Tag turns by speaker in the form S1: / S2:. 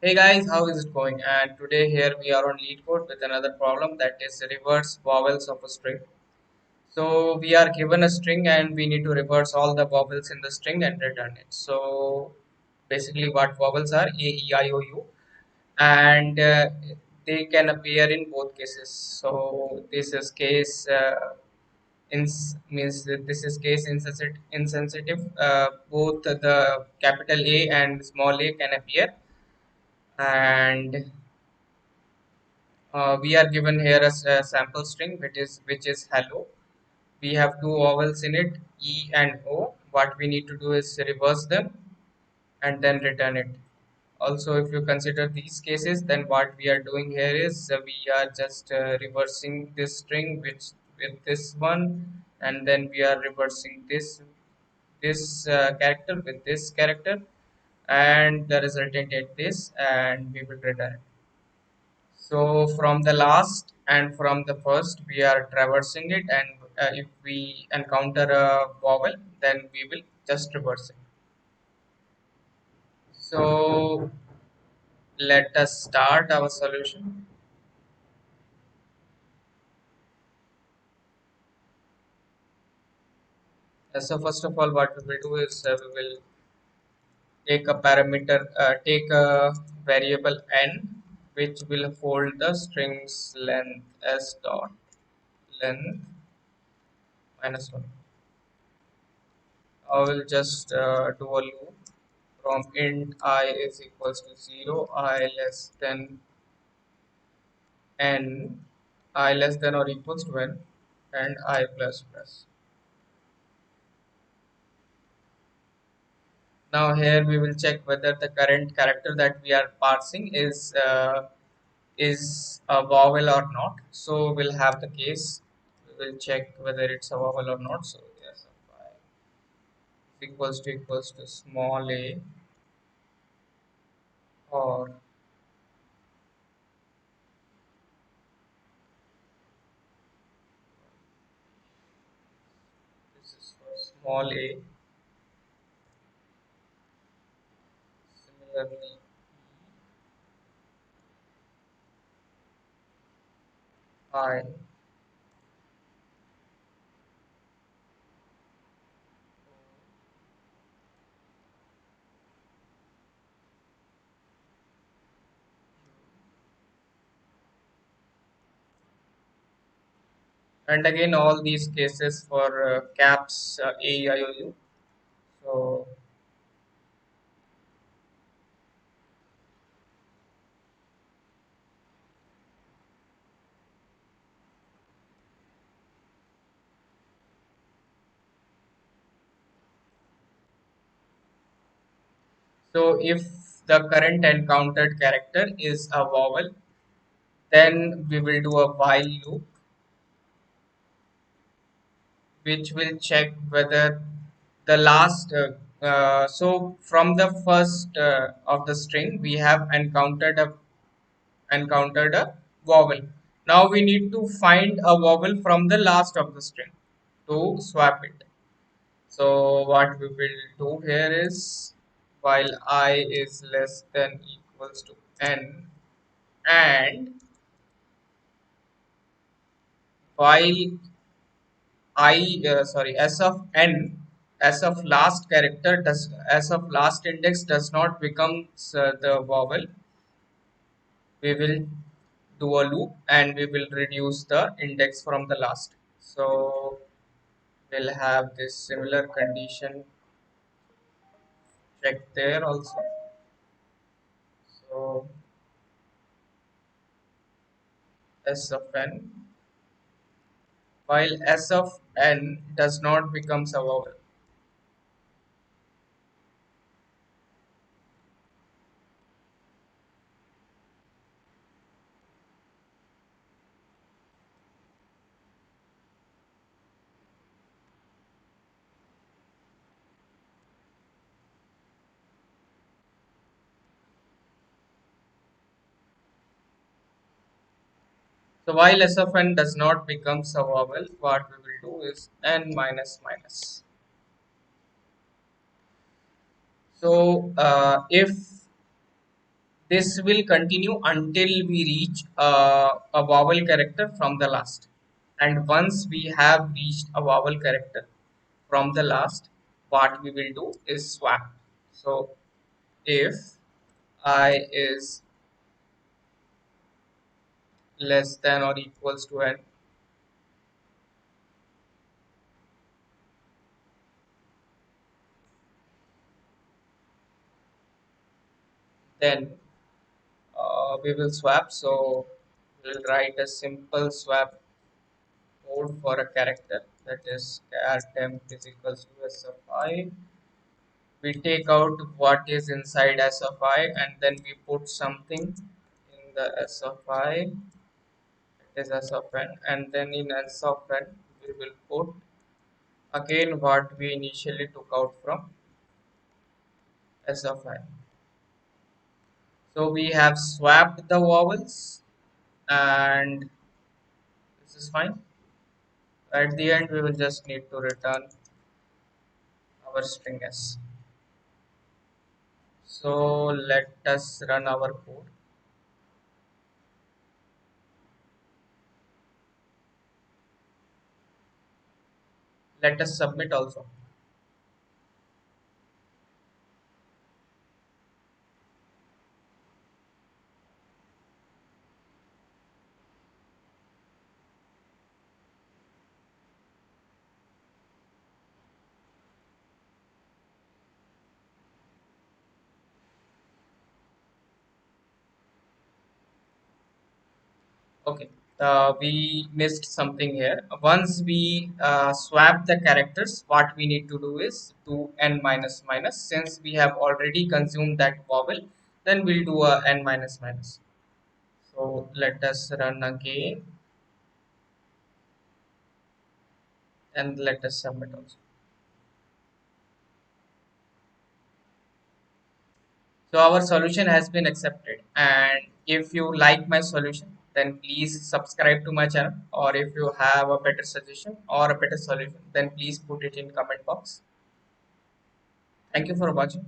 S1: Hey guys, how is it going? And today here we are on LeetCode with another problem that is reverse vowels of a string. So we are given a string and we need to reverse all the vowels in the string and return it. So basically what vowels are A, E, I, O, U and they can appear in both cases. So this is case means that this is case insensitive. Both the capital A and small a can appear and we are given here a sample string which is hello. We have two vowels in it, e and o. What we need to do is reverse them and then return it. Also, if you consider these cases, then what we are doing here is we are just reversing this string which with this one, and then we are reversing this character with this character, and the resultant is this, and we will return it. So from the last and from the first, we are traversing it, and if we encounter a vowel, then we will just reverse it. So let us start our solution. So first of all, what we will do is we will take a parameter, take a variable n, which will hold the string's length s dot length -1. I will just do a loop from int I is equals to 0, I less than n, I less than or equals to n, and I plus plus. Now here we will check whether the current character that we are parsing is a vowel or not. So we'll have the case. We will check whether it's a vowel or not. So yes, equals to small a, or this is for small a. Similarly, I, and again all these cases for caps a, e, I, o, u. So if the current encountered character is a vowel, then we will do a while loop which will check whether the last so from the first of the string we have encountered a vowel. Now we need to find a vowel from the last of the string to swap it. So what we will do here is, while I is less than equals to n, and while I sorry s of n, s of last character does, s of last index does not become the vowel, we will do a loop and we will reduce the index from the last. So we'll have this similar condition checked there also. So s of n, while s of n does not becomes a vowel. So while s of n does not becomes a vowel, what we will do is n minus minus. So if This will continue until we reach a vowel character from the last. And once we have reached a vowel character from the last, what we will do is swap. So if I is less than or equals to n, then we will swap. So we'll write a simple swap code for a character, that is char temp is equals to s of I. We take out what is inside s of I and then we put something in the s of I, it is s of n, and then in s of n we will put again what we initially took out from s of I. So we have swapped the vowels and this is fine. At the end we will just need to return our string s. So let us run our code. Let us submit also. Okay, we missed something here. Once we swap the characters, what we need to do is do n minus minus. Since we have already consumed that vowel, then we'll do a n minus minus. So let us run again and let us submit also. So our solution has been accepted. And if you like my solution, then please subscribe to my channel. Or if you have a better suggestion or a better solution, then please put it in comment box. Thank you for watching.